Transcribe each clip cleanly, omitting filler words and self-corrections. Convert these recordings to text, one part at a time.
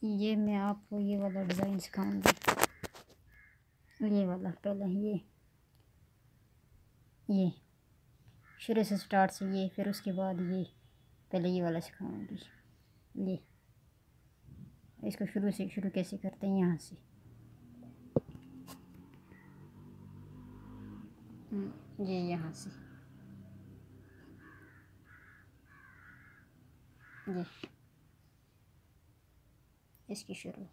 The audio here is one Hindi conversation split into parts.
ये मैं आपको ये वाला डिज़ाइन सिखाऊंगी। ये वाला पहले ये शुरू से स्टार्ट से ये, फिर उसके बाद ये, पहले ये वाला सिखाऊंगी। ये इसको शुरू से शुरू कैसे करते हैं, यहाँ से ये यहाँ से ये इसकी शुरू,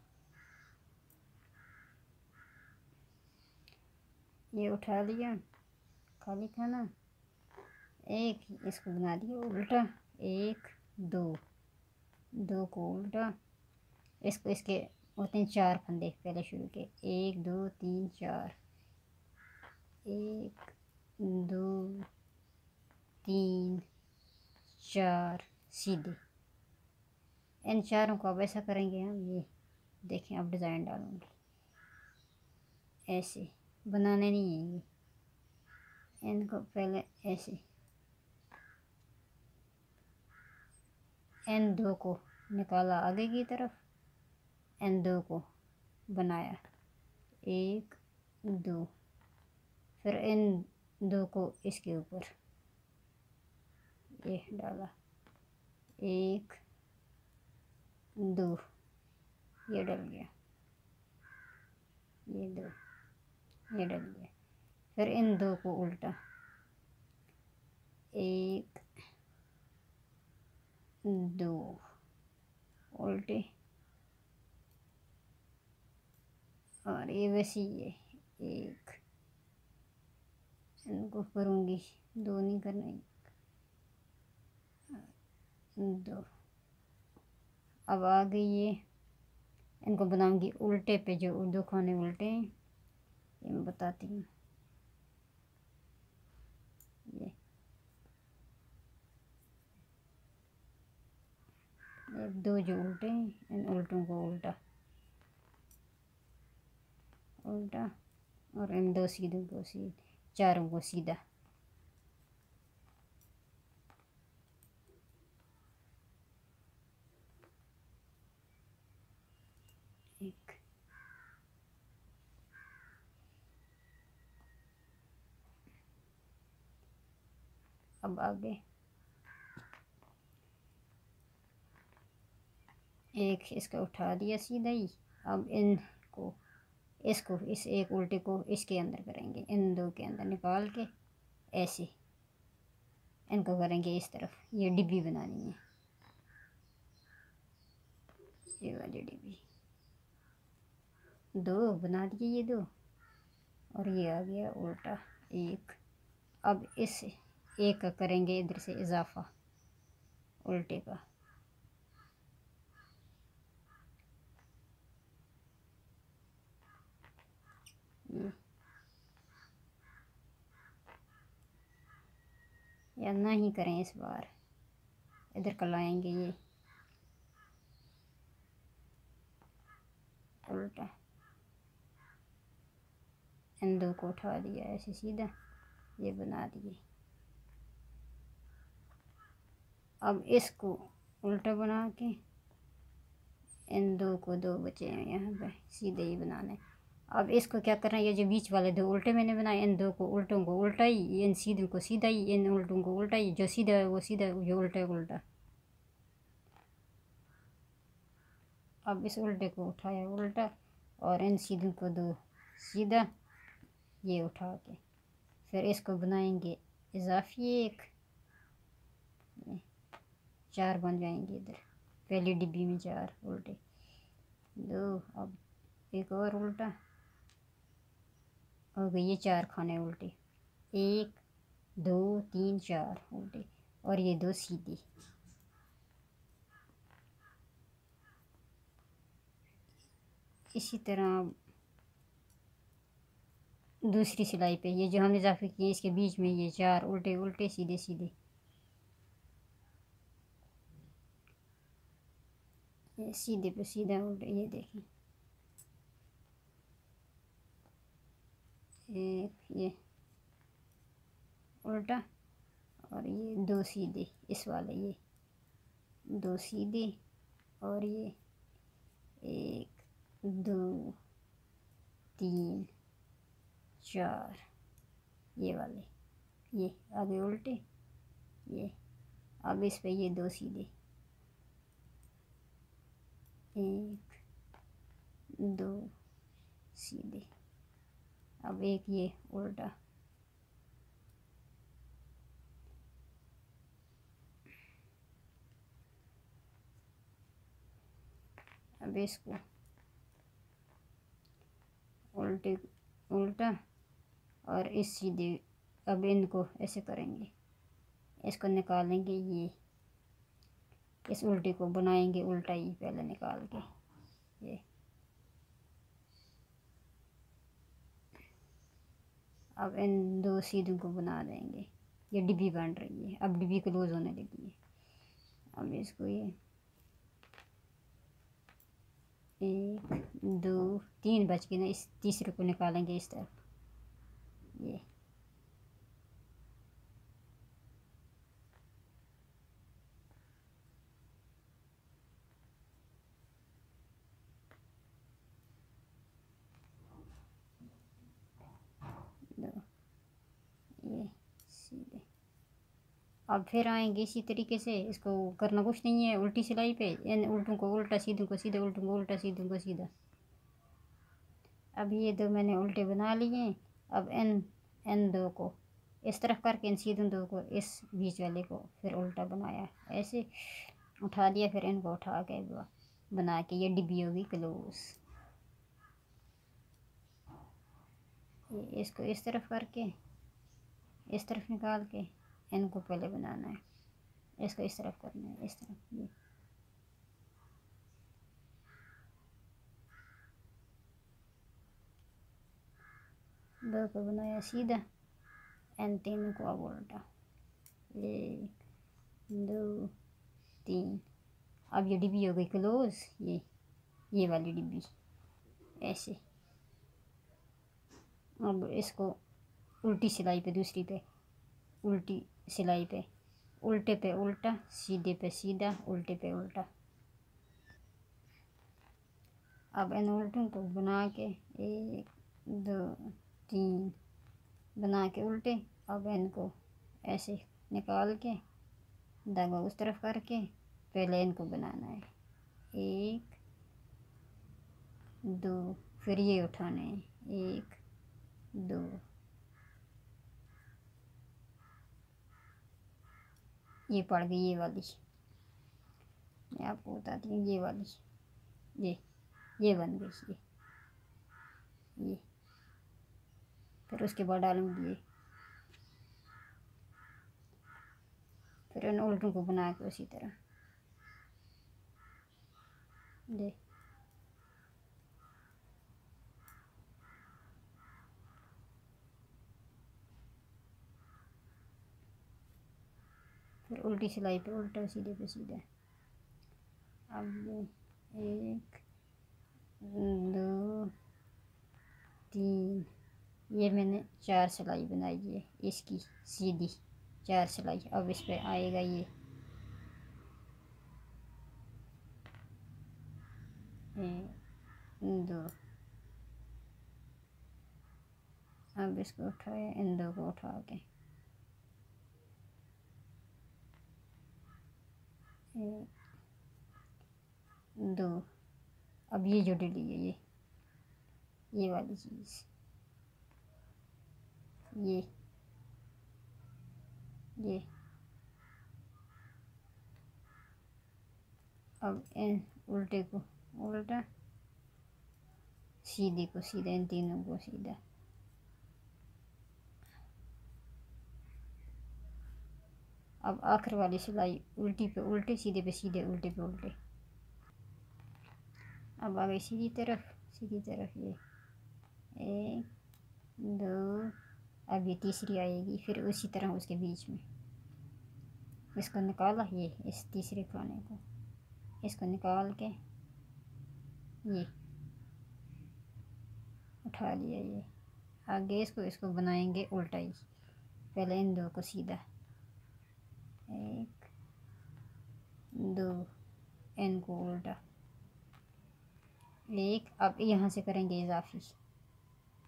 ये उठा लिया खाली खाना, एक इसको बना दिया उल्टा, एक दो, दो को उल्टा, इसको इसके होते हैं 4 फंदे पहले शुरू के, 1 2 3 4, 1 2 3 4 सीधे। इन चारों को अब ऐसा करेंगे हम, ये देखें अब डिज़ाइन डालूंगी, ऐसे बनाने नहीं है ये, इनको पहले ऐसे इन दो को निकाला आगे की तरफ, इन दो को बनाया 1 2, फिर इन दो को इसके ऊपर ये डाला 1 2, ये डल गया, ये 2, ये डल गया, फिर इन दो को उल्टा 1 2 उल्टे, और ये वैसे ही है, 1, इनको करूँगी 2 नहीं करना, 2, अब आ गई ये, इनको बनाऊंगी उल्टे पे, जो उर्दू खाने उल्टे हैं ये मैं बताती हूँ। ये एक दो जो उल्टे हैं, इन उल्टों को उल्टा उल्टा, और इन दो सीधों को सीधा, चारों को सीधा, एक अब आगे एक इसका उठा दिया सीधा ही, अब इनको इसको इस एक उल्टे को इसके अंदर करेंगे, इन दो के अंदर निकाल के ऐसे इनको करेंगे इस तरफ, ये डिब्बी बनानी है, ये वाली डिब्बी, दो बना दिए ये दो, और ये आ गया उल्टा एक, अब इस एक का करेंगे इधर से इजाफा उल्टे का, या ना ही करें इस बार, इधर का लाएंगे ये उल्टा, इन दो को उठा दिया ऐसे सीधा, ये बना दिए, अब इसको उल्टा बना के इन दो को, दो बचे हैं यहाँ पे सीधे ही बनाने, अब इसको क्या करना है, ये जो बीच वाले दो उल्टे मैंने बनाए, इन दो को उल्टों को उल्टा ही, इन सीधों को सीधा ही, इन उल्टों को उल्टा ही, जो सीधा है वो सीधा, जो उल्टा है उल्टा, अब इस उल्टे को उठाया उल्टा, और इन सीधों को दो सीधा, ये उठा के फिर इसको बनाएंगे इजाफी एक, 4 बन जाएंगे इधर, पहली डिब्बी में 4 उल्टे, 2, अब एक और उल्टा हो गई, ये 4 खाने उल्टे, 1 2 3 4 उल्टे, और ये 2 सीधी, इसी तरह दूसरी सिलाई पे ये जो हमने इजाफे किए इसके बीच में ये 4 उल्टे उल्टे सीधे सीधे, ये सीधे पे सीधा उल्टे, ये देखें एक ये उल्टा, और ये 2 सीधे, इस वाले ये 2 सीधे, और ये एक, दो, तीन, चार, ये वाले, ये आगे उल्टे, ये अब इस पे ये दो सीधे, एक, दो सीधे, अब एक ये उल्टा, अब इसको उल्टे उल्टा और इस सीधे, अब इनको ऐसे करेंगे, इसको निकालेंगे, ये इस उल्टे को बनाएंगे उल्टा ही पहले निकाल के, ये अब इन दो सीधों को बना देंगे, ये डिब्बी बन रही है, अब डिब्बी क्लोज होने लगी है। अब इसको ये एक, दो, तीन बच के ना, इस तीसरे को निकालेंगे इस तरफ, ये दो, ये सीधे। अब फिर आएंगे इसी तरीके से, इसको करना कुछ नहीं है, उल्टी सिलाई पे इन उल्टों को उल्टा, सीधों को सीधा, उल्टों को उल्टा, सीधों को सीधा। अब ये दो मैंने उल्टे बना लिए, अब इन इन दो को इस तरफ करके इन सीधों दो को इस बीच वाले को फिर उल्टा बनाया, ऐसे उठा दिया, फिर इनको उठा के बना के ये डिब्बी होगी क्लोज। ये इसको इस तरफ करके इस तरफ निकाल के इनको पहले बनाना है, इसको इस तरफ करना है, इस तरफ, ये दो को बनाया सीधा, इन तीनों को अब उल्टा, एक, दो, तीन, अब ये डिब्बी हो गई क्लोज, ये वाली डिब्बी ऐसे। अब इसको उल्टी सिलाई पे, दूसरी पे उल्टी सिलाई पे, उल्टे पे उल्टा, सीधे पे सीधा, उल्टे पे उल्टा। अब इन उल्टों को बना के एक, दो, तीन बना के उल्टे, अब इनको ऐसे निकाल के धागा उस तरफ करके पहले इनको बनाना है, एक, दो, फिर ये उठाने हैं, एक, दो, ये पड़ गई ये वाली, मैं आपको बताती हूँ, ये वाली, ये बन गई, ये फिर उसके बाद डालूंगी ये, फिर इन उल्टों को बना के उसी तरह, ये फिर उल्टी सिलाई पे उल्टा, सीधे पे सीधा। अब एक, दो, तीन, ये मैंने चार सिलाई बनाई है इसकी, सीधी चार सिलाई। अब इस पे आएगा ये दो, अब इसको उठाया, इन दो को उठा के एक, दो, अब ये जो डली है, ये वाली चीज़, ये अब इन उल्टे को उल्टा, सीधे को सीधा, इन तीनों को सीधा। अब आखिर वाली सिलाई उल्टी पे उल्टे, सीधे पे सीधे, उल्टे पे उल्टे। अब आ गई सीधी तरफ, ये एक, दो, अब ये तीसरी आएगी, फिर उसी तरह उसके बीच में इसको निकाला, ये इस तीसरे खाने को इसको निकाल के ये उठा लिया, ये आगे इसको बनाएंगे उल्टा ही, पहले इन दो को सीधा, एक, दो, इनको उल्टा, एक। अब यहाँ से करेंगे इजाफी,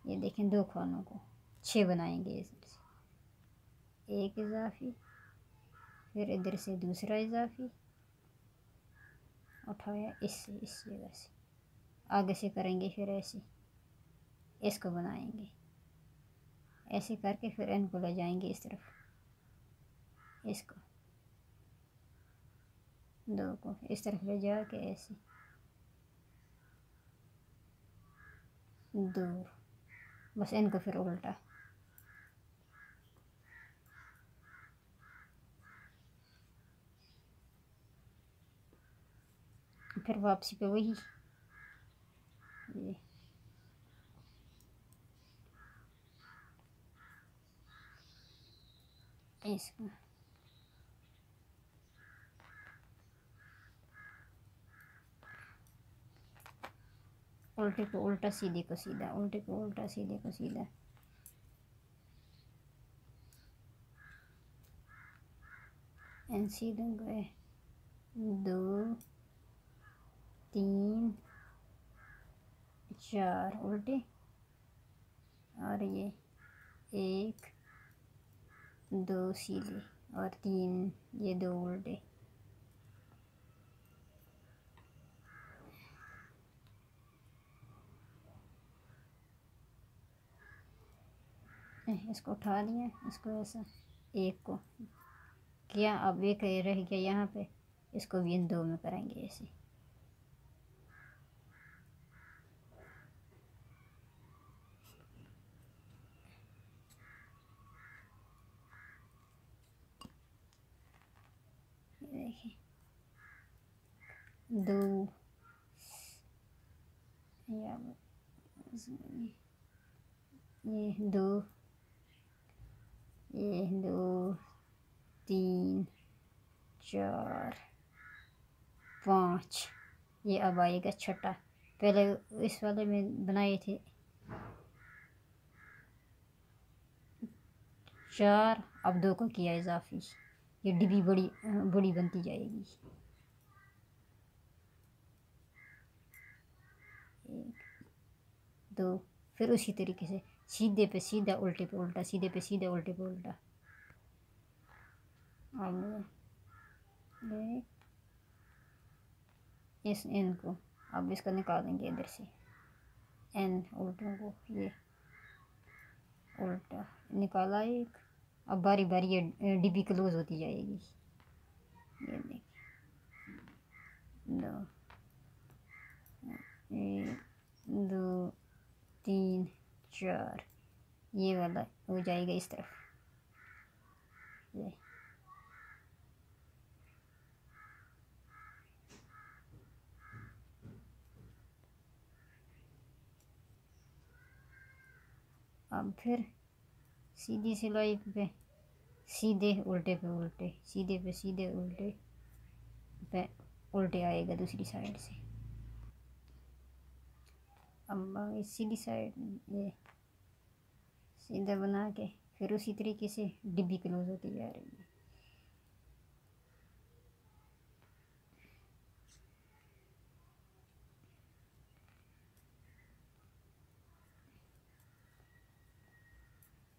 ये देखें 2 खानों को 6 बनाएंगे। इधर से एक इजाफी, फिर इधर से दूसरा इजाफी उठाया इससे, इस जगह से आगे से करेंगे, फिर ऐसे इसको बनाएंगे, ऐसे करके फिर इनको ले जाएंगे इस तरफ, इसको 2 को इस तरफ ले जाके ऐसे 2, बस इनको फिर उल्टा, फिर वापसी पे वही ये इसको उल्टे को उल्टा, सीधे को सीधा, उल्टे को उल्टा, सीधे को सीधा। एन सीधे गए 2 3 4 उल्टे, और ये 1 2 सीधे, और 3 ये 2 उल्टे। इसको उठा दिया, इसको ऐसा एक को किया, अब एक रह गया यहाँ पे, इसको भी इन 2 में करेंगे ऐसे। देखिए 2 या ये 2, ये 2 3 4 5, ये अब आएगा छठा। पहले इस वाले में बनाए थे 4, अब 2 को किया इजाफी, ये डिब्बी बड़ी बड़ी बनती जाएगी। 1 2, फिर उसी तरीके से सीधे पे सीधा, उल्टे पे उल्टा, सीधे पे सीधा, उल्टे पे उल्टा। अब इस एन को अब इसको निकालेंगे इधर से, एन उल्टों को ये उल्टा निकाला एक। अब बारी बारी ये डिब्बी क्लोज होती जाएगी। ये देखिए 2 1 2 3 4, ये वाला हो जाएगा इस तरफ। ये अब फिर सीधी सिलाई पे सीधे, उल्टे पे उल्टे, सीधे पे सीधे, उल्टे पे उल्टे आएगा दूसरी साइड से। अब सीधी साइड ये सीधा बना के फिर उसी तरीके से डिब्बी क्लोज होती जा रही है।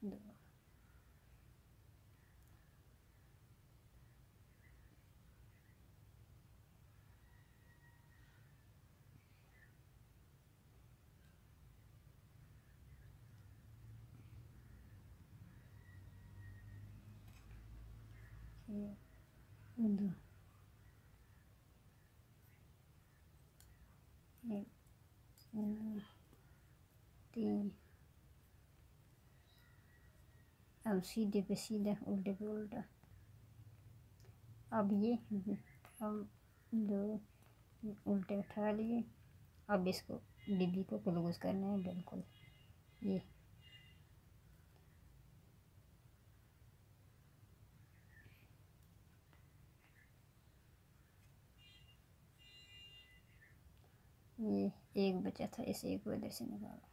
दो 1 2 3, अब सीधे पे सीधा, उल्टे पे उल्टा। अब ये अब 2 उल्टे उठा लिए, अब इसको डिब्बी को क्लोज करना है बिल्कुल। ये एक बचा था, इसे एक इधर से निकाला।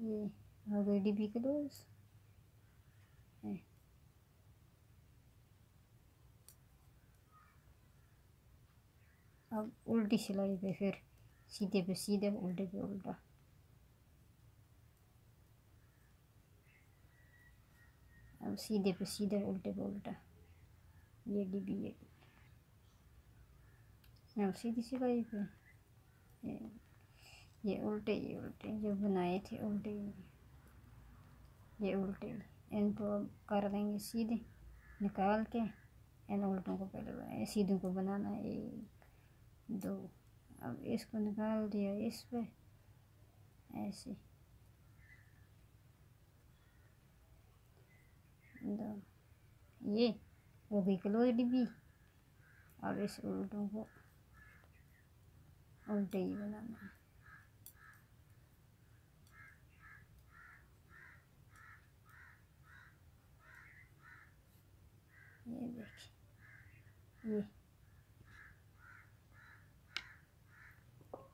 ये हो गई डिब्बी क्लोज। अब उल्टी सिलाई पे फिर सीधे पे सीधे, उल्टे पे उल्टा। अब सीधे पे सीधे, उल्टे पे उल्टा। ये डिब्बी ये, अब सीधी सिलाई पे ये उल्टे, ये उल्टे जो बनाए थे उल्टे, ये उल्टे। इनको अब कर देंगे सीधे, निकाल के इन उल्टों को पहले बनाए, सीधों को बनाना है 1 2। अब इसको निकाल दिया इस पे ऐसे 2। ये हो गई क्लोज डिब्बी। अब इस उल्टों को उल्टे ही बनाना है। ये देखिए, ये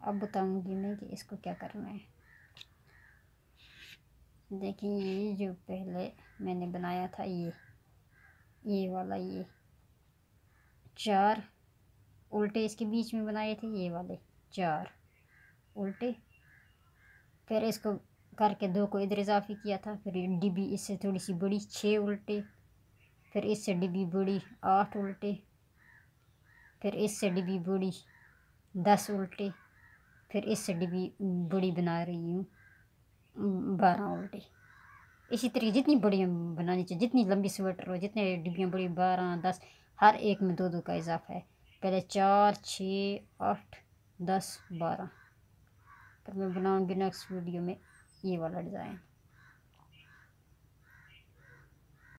अब बताऊंगी मैं कि इसको क्या करना है। देखिए, ये जो पहले मैंने बनाया था, ये वाला, ये 4 उल्टे इसके बीच में बनाए थे, ये वाले 4 उल्टे। फिर इसको करके 2 को इधर इजाफी किया था। फिर डिब्बी इससे थोड़ी सी बड़ी 6 उल्टे। फिर इससे डिब्बी बड़ी 8 उल्टे। फिर इससे डिब्बी बड़ी 10 उल्टे। फिर इससे डिब्बी बड़ी बना रही हूँ 12 उल्टे। इसी तरीके जितनी बड़ी बनानी चाहिए, जितनी लंबी स्वेटर हो, जितने डिब्बियाँ बड़ी, 12 10, हर एक में 2 2 का इजाफा है। पहले 4 6 8 10 12। फिर मैं बनाऊँगी नेक्स्ट वीडियो में ये वाला डिज़ाइन।